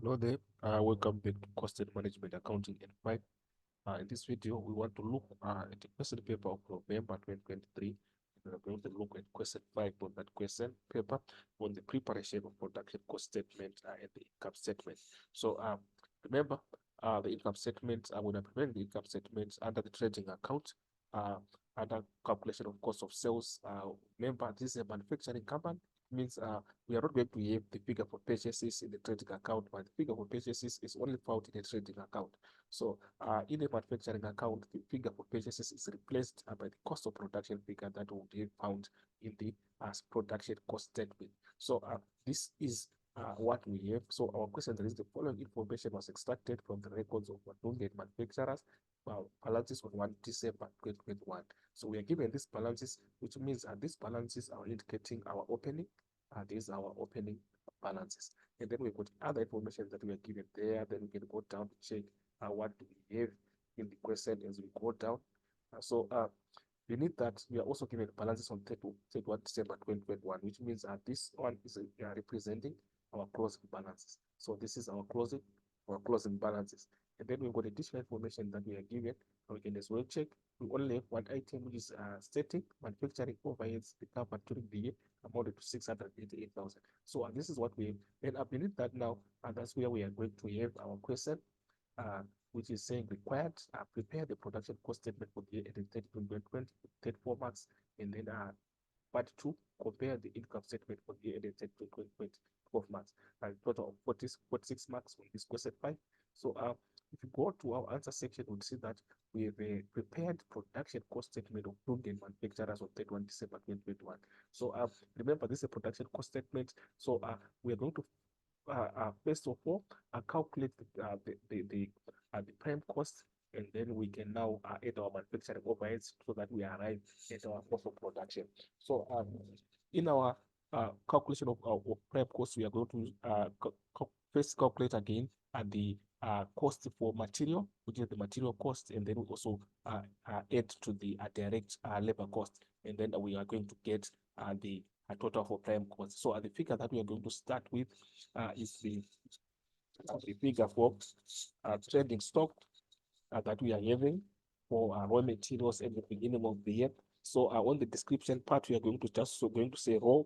Hello there. Welcome back to Cost and Management Accounting and Five. In this video, we want to look at the question paper of November 2023. We are going to look at question 5 on that question paper on the preparation of production cost statement and the income statement. So remember, the income statement, when I'm preparing the income statement under the trading account, uh, under calculation of cost of sales, remember this is a manufacturing company. Means we are not going to have the figure for purchases in the trading account, but the figure for purchases is only found in the trading account. So in the manufacturing account, the figure for purchases is replaced by the cost of production figure that would be found in the production cost statement. So this is what we have. So our question is the following information was extracted from the records of Wadunge manufacturers balances on 1 December 2021. So we are given these balances, which means these balances are indicating our opening. These are our opening balances. And then we got other information that we are given there. Then we can go down to check what do we have in the question as we go down. Beneath that, we are also given balances on 31 December 2021, which means this one is representing our closing balances. So this is our closing balances. And then we've got additional information that we are given. We can as well check. We only have one item, which is static manufacturing overheads recovered during the year amounted to 688,000. So this is what we have. And beneath that now, and that's where we are going to have our question, uh, which is saying required, prepare the production cost statement for the year ending 30 34 marks, and then part two, compare the income statement for the year ending 12 months. A total of 46 marks on this question 5. So if you go to our answer section, we'll see that we have a prepared production cost statement of Bloomberg manufacturers on 31 December 2021. So remember, this is a production cost statement. So we are going to first of all, calculate the prime cost, and then we can now add our manufacturing overheads so that we arrive at our cost of production. So in our calculation of prime cost, we are going to first calculate again the cost for material, which is the material cost, and then we also add to the direct labor cost, and then we are going to get the total for prime cost. So the figure that we are going to start with is the figure for trading stock that we are having for raw materials at the beginning of the year. So on the description part, we are going to just going to say raw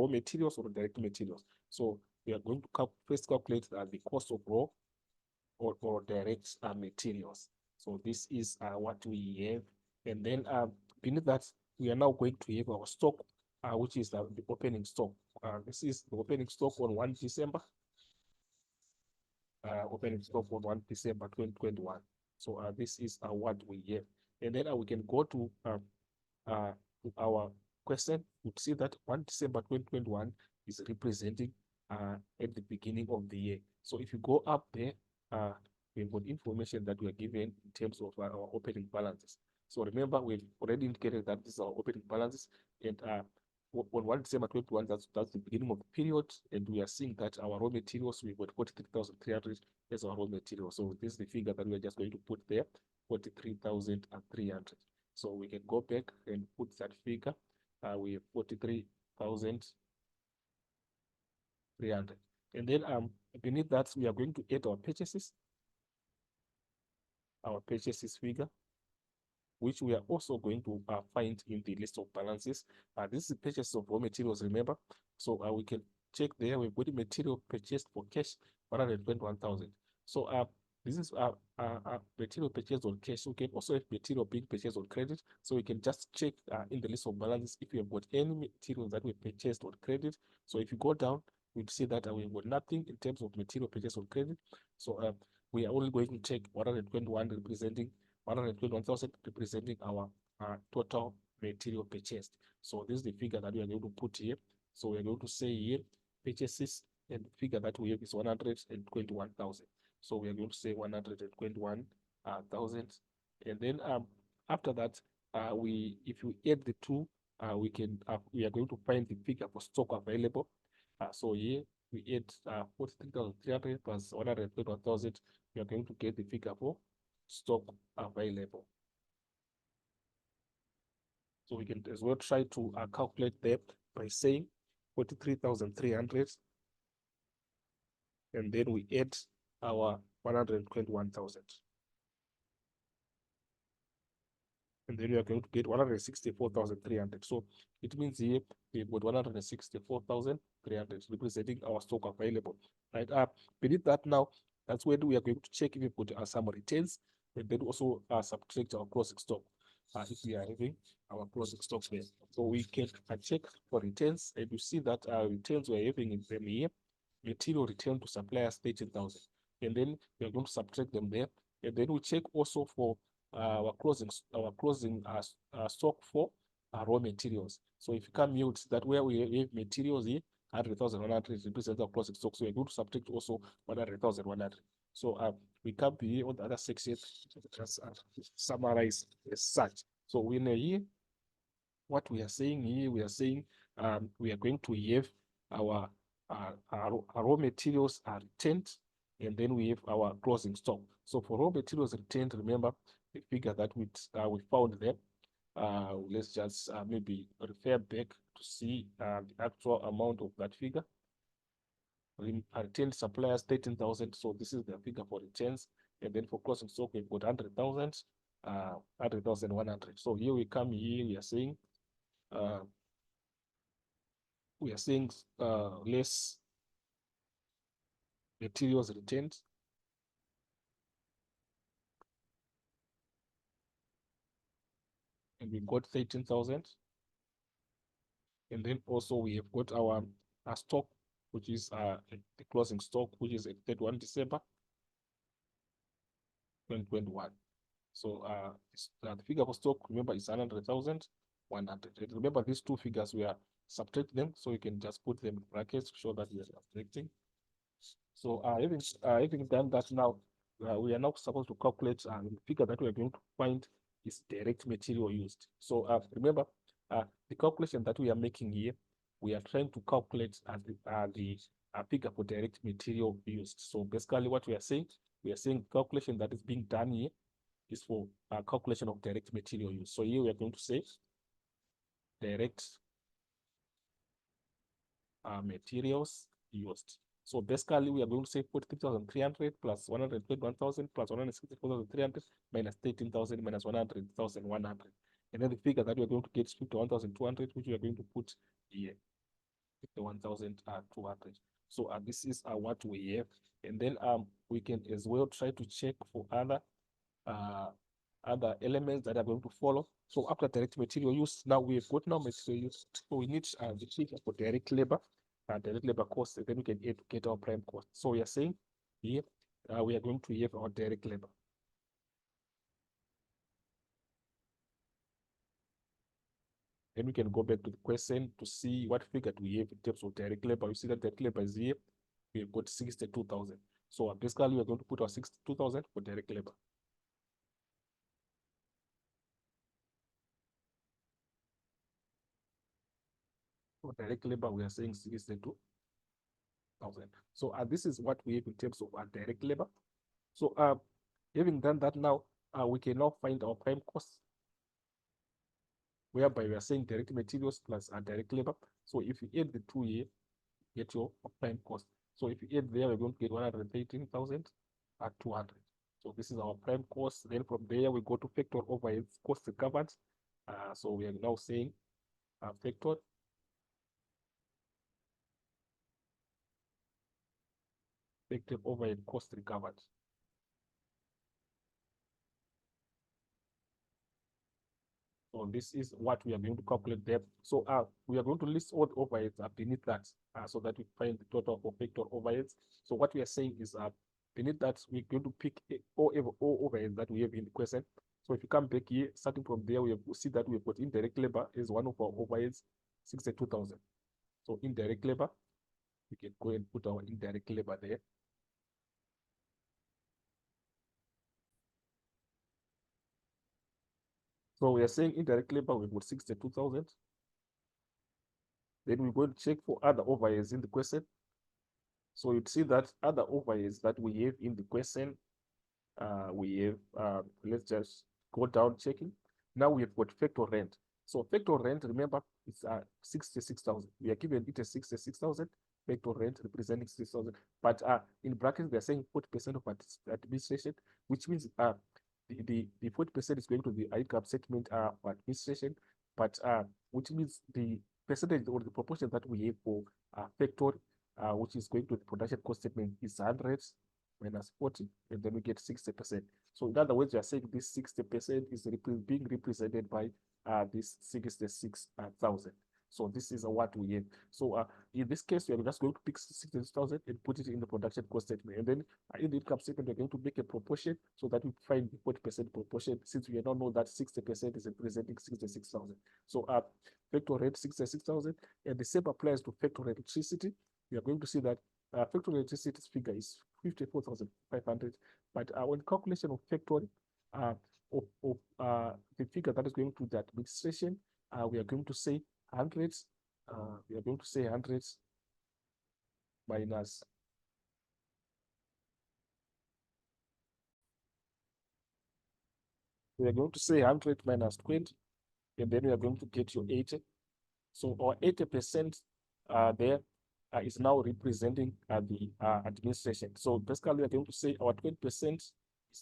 materials or direct materials. So we are going to first calculate the cost of raw or direct materials. So this is what we have. And then beneath that, we are now going to have our stock, which is the opening stock. This is the opening stock on 1 December. Opening stock on 1 December 2021. So this is what we have. And then we can go to our question. We see that 1 December 2021 is representing at the beginning of the year. So if you go up there, we've got information that we are given in terms of our opening balances. So remember, we've already indicated that this is our opening balances, and on 1 December 21, that's the beginning of the period, and we are seeing that our raw materials, we've got 43,300 as our raw material. So this is the figure that we are just going to put there, 43,300. So we can go back and put that figure. We have 43,300. And then beneath that, we are going to add our purchases figure, which we are also going to find in the list of balances. This is the purchase of raw materials, remember. So we can check there. We've got the material purchased for cash, 121,000. So this is material purchased on cash. We can also have material being purchased on credit. So we can just check in the list of balances if you have got any materials that we purchased on credit. So if you go down, we'll see that we've got nothing in terms of material purchased on credit. So we are only going to check 121 representing 121,000 representing our total material purchased. So this is the figure that we are going to put here. So we are going to say here purchases, and the figure that we have is 121,000. So we are going to say 121,000, and then after that, if you add the two, we are going to find the figure for stock available. So here we add 43,300 plus 121,000. We are going to get the figure for stock available. So we can as well try to calculate that by saying 43,300 and then we add our 121,000. And then we are going to get 164,300. So it means here we've got 164,300 representing our stock available. Right. Beneath that now, that's when we are going to check if we put some returns, and then also subtract our closing stock. If we are having our closing stock there. So we can check for returns, and you see that our returns we're having in them here. Material return to suppliers 13,000, and then we are going to subtract them there, and then we check also for our closing stock for raw materials. So if you come here, it's that where we have materials here, 100,100 represents our closing stock. So we're going to subtract also 100,100. So we come here on the other section, just summarize as such. So we know here what we are saying here. We are saying we are going to have our raw materials are returned, and then we have our closing stock. So for raw materials returned, remember the figure that we found there. Let's just maybe refer back to see the actual amount of that figure. Retained suppliers 13,000. So this is the figure for returns, and then for closing stock we've got 100,000, 100,100. So here we come here, we are saying less materials retained, and we got 13,000. And then also we have got our stock, which is the closing stock, which is at 31 December 2021. So the figure for stock, remember, is 100,100. Remember, these two figures we are subtracting them, so you can just put them in brackets to show that we are subtracting. So having done that now, we are now supposed to calculate the figure that we are going to find is direct material used. So remember, the calculation that we are making here, we are trying to calculate the figure for direct material used. So basically what we are saying calculation that is being done here is for calculation of direct material use. So here we are going to say direct materials used. So basically we are going to say 43,300 plus 121,000 plus 164,300 minus 13,000 minus 100,100. And then the figure that we are going to get is 51,200, which we are going to put here, 51,200. So this is what we have. And then we can as well try to check for other elements that are going to follow. So after direct material use, now we've got now material use. So we need the figure for direct labor cost, and then we can add to get our prime cost. So we are saying here we are going to have our direct labor. Then we can go back to the question to see what figure do we have in terms of direct labor. You see that direct labor is here. We've got 62,000. So basically we're going to put our 62,000 for direct labor. For direct labor, we are saying 62,000. So this is what we have in terms of our direct labor. So having done that now, we can now find our prime cost, whereby we are saying direct materials plus direct labor. So if you add the two here, get your prime cost. So if you add there, we're going to get 113,200. So this is our prime cost. Then from there, we go to factor overheads cost recovered. So we are now saying factor overhead cost recovered. So this is what we are going to calculate there. So we are going to list all the overheads beneath that, so that we find the total for factor overheads. So what we are saying is beneath that, we're going to pick all overheads that we have in the question. So if you come back here, starting from there, we see that we've got indirect labor is one of our overheads, 62,000. So indirect labor, we can go and put our indirect labor there. So we are saying indirect labor, we've got 62,000. Then we're going to check for other overheads in the question. So you'd see that other overheads that we have in the question, we have, let's just go down checking. Now we have got factor rent. So factor rent, remember, it's 66,000. We are given it as 66,000. factor rent representing 6,000. But in brackets, they're saying 40% of administration, which means the 40% is going to the income statement for administration, but which means the percentage or the proportion that we have for factor, which is going to the production cost statement, is 100 minus 40, and then we get 60%. So in other words, you are saying this 60% is being represented by this 66,000. So this is what we have. So in this case, we are just going to pick 66,000 and put it in the production cost statement. And then in the income statement, we're going to make a proportion so that we find the 40% proportion, since we now know that 60% is representing 66,000. So factor rate 66,000, and the same applies to factor electricity. We are going to see that factor electricity's figure is 54,500, but when calculation of factoring of the figure that is going to the administration, we are going to say hundreds, we are going to say hundreds minus we are going to say 100 minus 20, and then we are going to get your 80. So our 80% there is now representing the administration. So basically, we are going to say our 20% is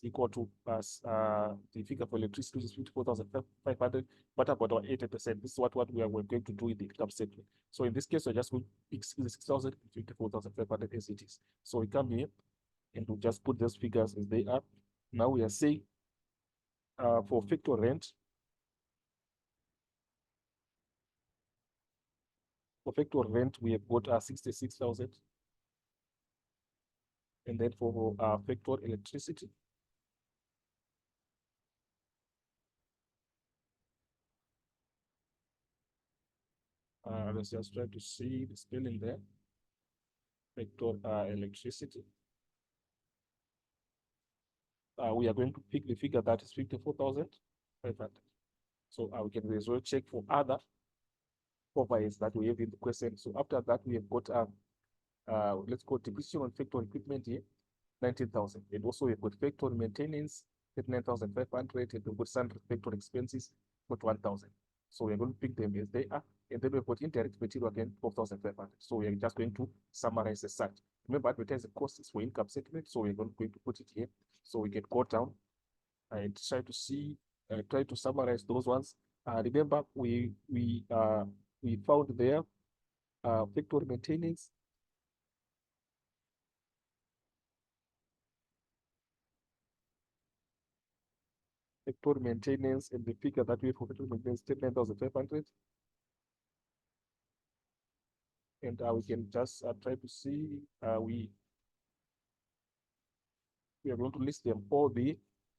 equal to the figure for electricity, which is 54,500. What about our 80%? This is what we are going to do in the income statement. So in this case, we're just going to pick 66,000, 54,500 as it is. So we come here and we just put those figures as they are. Now we are saying for factor rent, we have got 66,000. And then for factor electricity, let's just try to see the spelling there. Factor electricity. We are going to pick the figure that is 54,500. So we can as well check for other profiles that we have in the question. So after that, we have got let's go depreciation on factory equipment here, 19,000. And also we've got factory maintenance, 39,500, and we've got sundry factory expenses, 1,000. So we're going to pick them as they are. And then we've got indirect material again, 12,500. So we're just going to summarize as such. Remember, advertising costs is for income statement, so we're going to put it here. So we can go down and try to see, try to summarize those ones. Remember, we found there factory maintenance, and the figure that we have for factory maintenance, 10,500. And we can just try to see, we are going to list them all.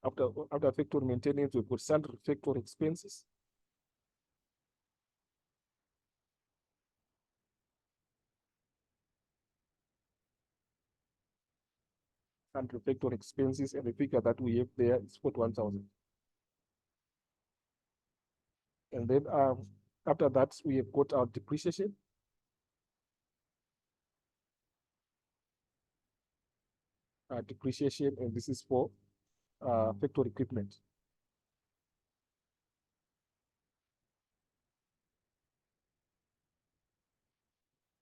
After factory maintenance, we put sundry factory expenses. Sundry factory expenses, and the figure that we have there is 41,000. And then after that, we have got our depreciation. Depreciation, and this is for factory equipment.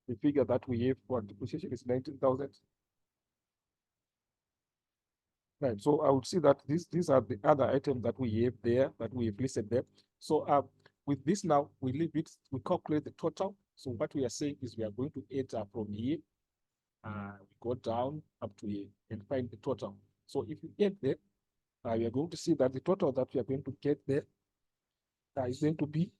The figure that we have for depreciation is 19,000. Right, so I would see that these are the other items that we have there, that we have listed there. So with this now, we leave it, we calculate the total. So what we are saying is we are going to add from here, we go down up to here and find the total. So if you add there, we are going to see that the total that we are going to get there is going to be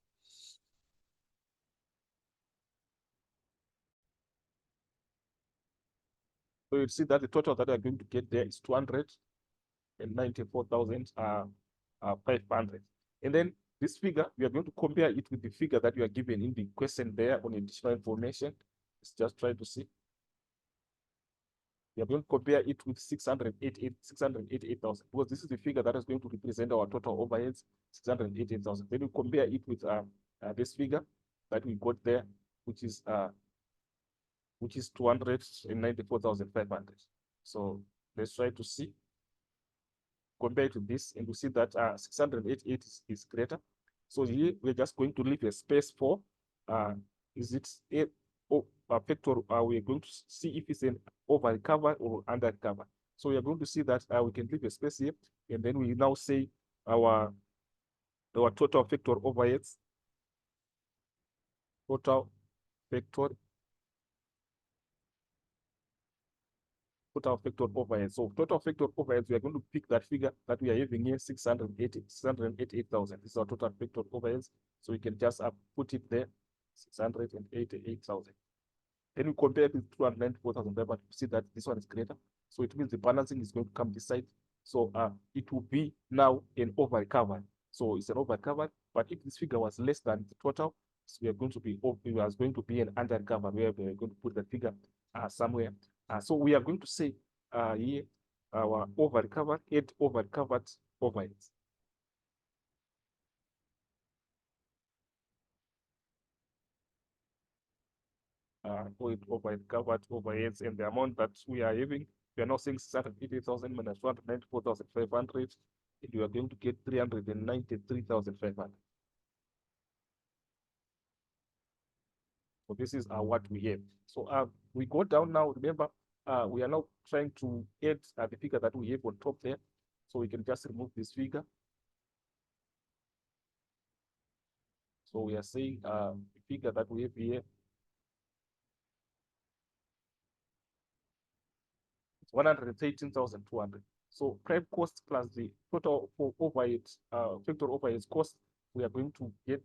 so you see that the total that we are going to get there is 294,500. And then this figure, we are going to compare it with the figure that you are given in the question there on additional information. Let's just try to see. We are going to compare it with 688,000, because this is the figure that is going to represent our total overheads, 688,000. Then we compare it with this figure that we got there, which is 294,500. So let's try to see, compare to this, and we see that 688 is greater. So here we're just going to leave a space for is it factor, we are going to see if it's an over recover or under recover. So we are going to see that we can leave a space here, and then we now say our total factor overheads, total factor overheads. So total factor overheads, we are going to pick that figure that we are having here, 688,000. This is our total factor overheads. So we can just put it there, 688,000. Then we compare it with 294,500 to see that this one is greater. So it means the balancing is going to come this side. So it will be now an over recovery. So it's an over recovery, but if this figure was less than the total, so we are going to be an under recovery, where we are going to put the figure somewhere. So we are going to say here our over recovered, add over recovered overheads. Over recovered overheads, and the amount that we are having, we are now saying 680,000 minus 294,500, and you are going to get 393,500. So this is what we have. So we go down now. Remember, we are now trying to add the figure that we have on top there. So we can just remove this figure. So we are saying the figure that we have here, 113,200. So prime cost plus the total for overhead, factor overhead cost, we are going to add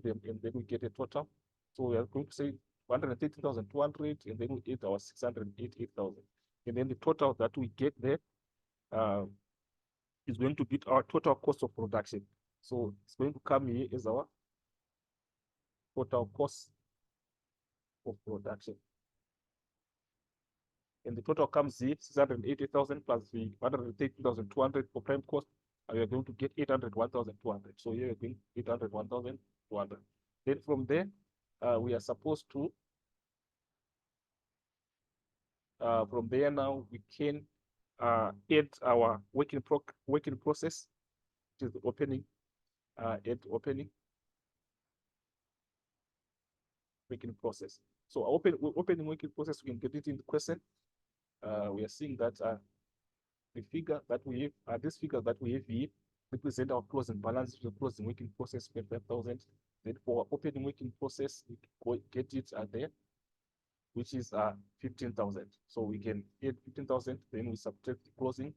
them, and then we get a total. So we are going to say 113,200, and then we add our 688,000. And then the total that we get there is going to be our total cost of production. So it's going to come here as our total cost of production. And the total comes here, 680,000 plus the 130,200 for prime cost, and we are going to get 801,200. So here we're going 801,200. Then from there, we are supposed to, from there now, we can add our working process, which is the opening, add opening working process. So opening working process, we can get it in the question. We are seeing that the figure that we have, this figure that we have here, represent our closing balance, the closing working process, 5,000. Then for opening working process, we get it there, which is 15,000. So we can add 15,000, then we subtract the closing,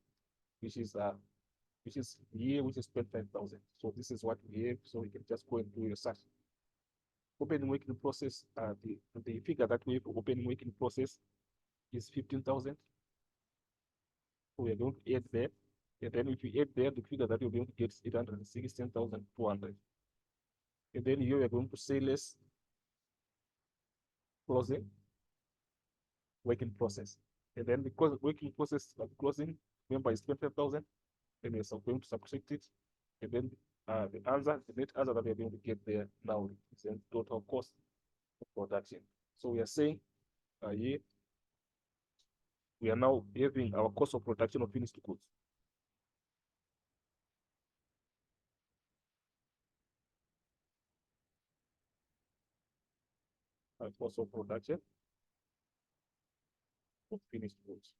which is here, which is 25,000. So this is what we have. So we can just go and do your search. Opening working process, the figure that we have for opening working process is 15,000. So we are going to add there. And then if you add there, the figure that you're going to get is 816,200. And then here we are going to say less closing working process. And then because working process of closing, remember, is 25,000, then we're going to subtract it. And then the net answer that we're going to get there now is the total cost of production. So we are saying here, we are now having our cost of production of finished goods. Cost of production of finished goods.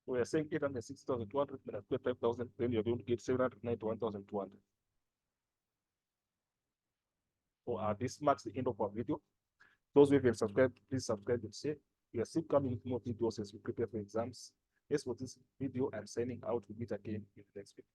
So we are saying 860,200 minus 25,000, then you're going to get 791,200. So this marks the end of our video. Those who have subscribed, please subscribe and share. We are still coming with more videos as we prepare for exams. As for this video, I'm signing out. We meet again in the next video.